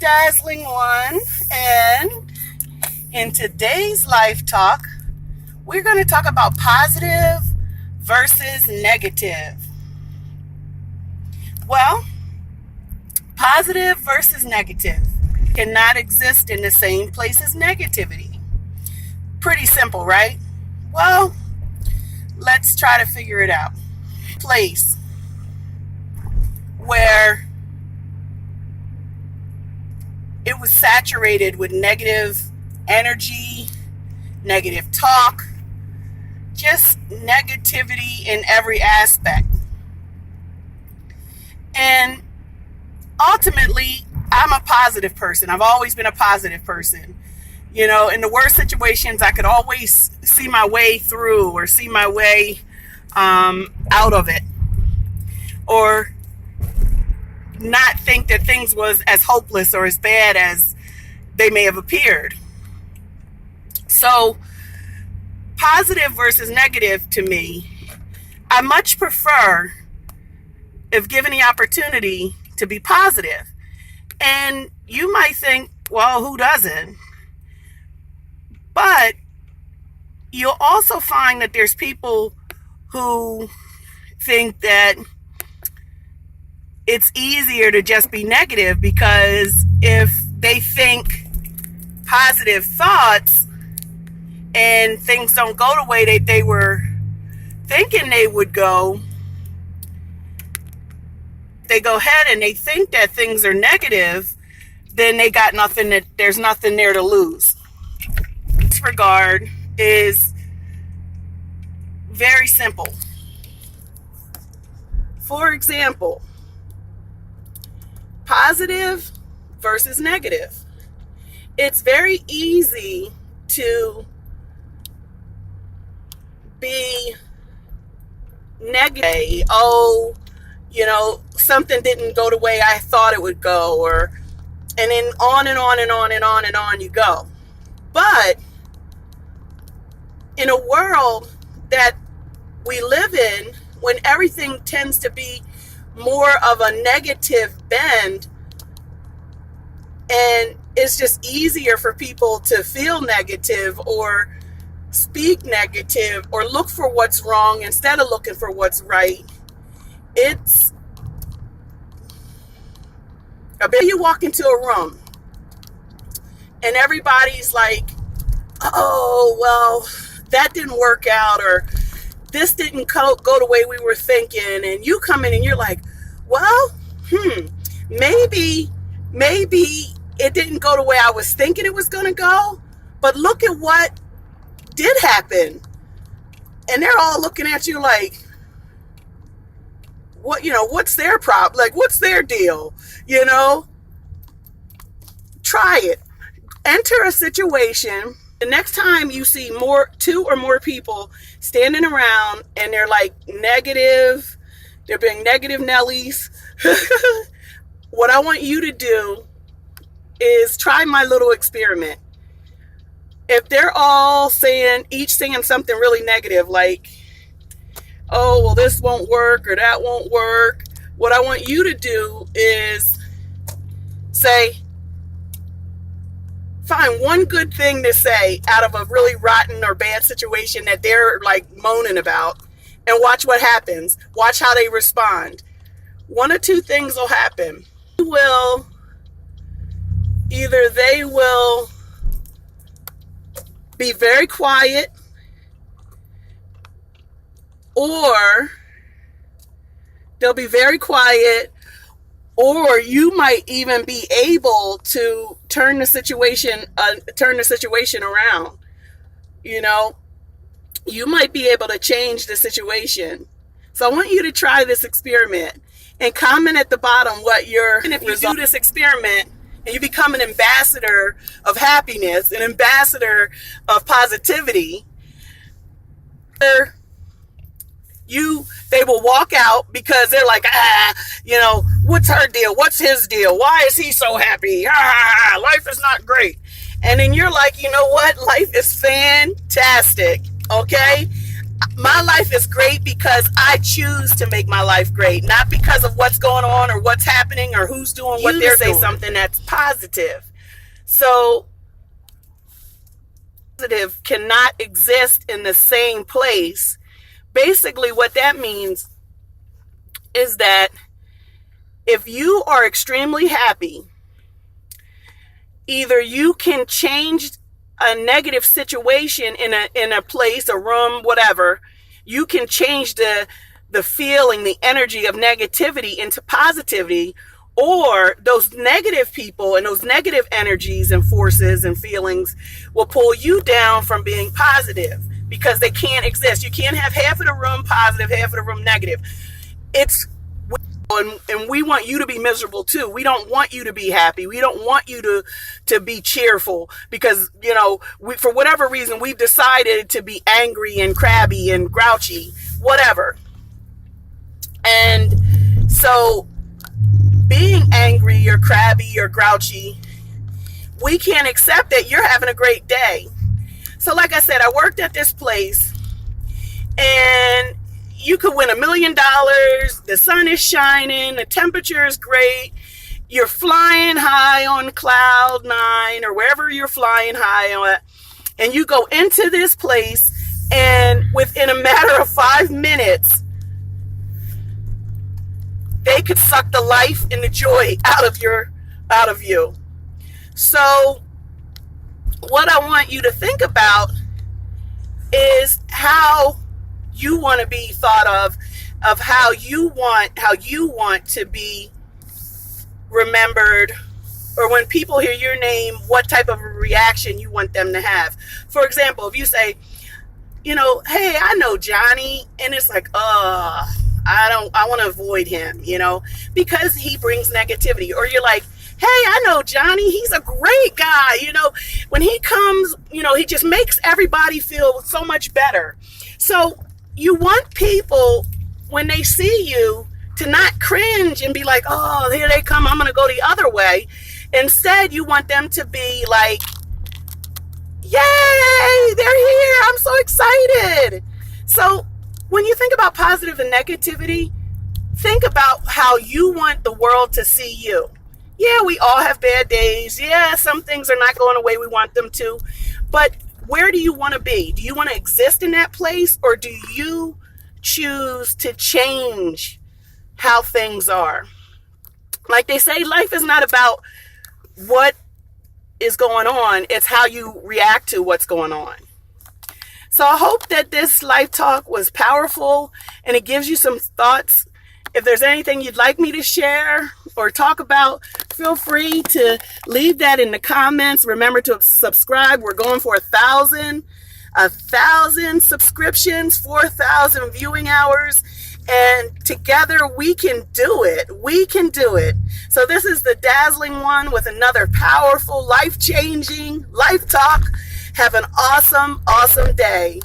Dazzling One, and in today's Life Talk, we're going to talk about positive versus negative. Well, positive versus negative cannot exist in the same place as negativity. Pretty simple, right? Well, let's try to figure it out. Place where it was saturated with negative energy, negative talk, just negativity in every aspect. And ultimately, I'm a positive person. I've always been a positive person. You know, in the worst situations, I could always see my way through or see my way out of it. Or not think that things was as hopeless or as bad as they may have appeared. So, positive versus negative to me, I much prefer, if given the opportunity, to be positive. And you might think, well, who doesn't? But you'll also find that there's people who think that it's easier to just be negative, because if they think positive thoughts and things don't go the way that they were thinking they would go, they go ahead and they think that things are negative, then they got nothing, that there's nothing there to lose. This regard is very simple. For example, positive versus negative. It's very easy to be negative. Oh, you know, something didn't go the way I thought it would go, or, and then on and on and on and on and on you go. But in a world that we live in, when everything tends to be more of a negative bend, and it's just easier for people to feel negative or speak negative or look for what's wrong instead of looking for what's right. It's I bet you walk into a room and everybody's like, oh, well, that didn't work out, or this didn't go the way we were thinking. And you come in and you're like, well, maybe it didn't go the way I was thinking it was going to go, but look at what did happen. And they're all looking at you like, what, you know, what's their problem? Like, what's their deal? You know, try it. Enter a situation. The next time you see two or more people standing around and they're like negative, they're being negative Nellies. What I want you to do is try my little experiment. If they're all each saying something really negative, like, oh, well, this won't work or that won't work, what I want you to do is say, find one good thing to say out of a really rotten or bad situation that they're like moaning about, and watch what happens. Watch how they respond. One or two things will happen. Either they will be very quiet, or they'll be very quiet, or you might even be able to turn the situation around. You know, you might be able to change the situation. So I want you to try this experiment and comment at the bottom what and if you do this experiment and you become an ambassador of happiness, an ambassador of positivity, they will walk out because they're like, you know, what's her deal? What's his deal? Why is he so happy? Life is not great. And then you're like, you know what? Life is fantastic. Okay. My life is great because I choose to make my life great, not because of what's going on or what's happening or who's doing what they're doing. Say something that's positive. So positive cannot exist in the same place. Basically, what that means is that if you are extremely happy, either you can change a negative situation in a place, a room, whatever. You can change the feeling, the energy of negativity into positivity, or those negative people and those negative energies and forces and feelings will pull you down from being positive because they can't exist. You can't have half of the room positive, half of the room negative. And we want you to be miserable too. We don't want you to be happy. We don't want you to be cheerful because, for whatever reason, we've decided to be angry and crabby and grouchy, whatever. And so being angry or crabby or grouchy, we can't accept that you're having a great day. So like I said, I worked at this place and you could win $1 million. The sun is shining. The temperature is great. You're flying high on cloud 9 or wherever you're flying high on. And you go into this place and within a matter of 5 minutes, they could suck the life and the joy out of you. So what I want you to think about is how you want to be thought of how you want to be remembered, or when people hear your name, what type of reaction you want them to have. For example, if you say, hey, I know Johnny, and it's like, I want to avoid him, because he brings negativity. Or you're like, hey, I know Johnny, he's a great guy, when he comes, he just makes everybody feel so much better. So you want people, when they see you, to not cringe and be like, oh, here they come, I'm going to go the other way. Instead, you want them to be like, yay, they're here, I'm so excited. So when you think about positive and negativity, think about how you want the world to see you. Yeah, we all have bad days. Yeah, some things are not going the way we want them to. But where do you want to be? Do you want to exist in that place, or do you choose to change how things are? Like they say, life is not about what is going on. It's how you react to what's going on. So I hope that this life talk was powerful and it gives you some thoughts. If there's anything you'd like me to share or talk about, feel free to leave that in the comments. Remember to subscribe. We're going for 1,000 subscriptions, 4,000 viewing hours, and together we can do it. We can do it. So this is the Dazzling One with another powerful, life-changing life talk. Have an awesome, awesome day.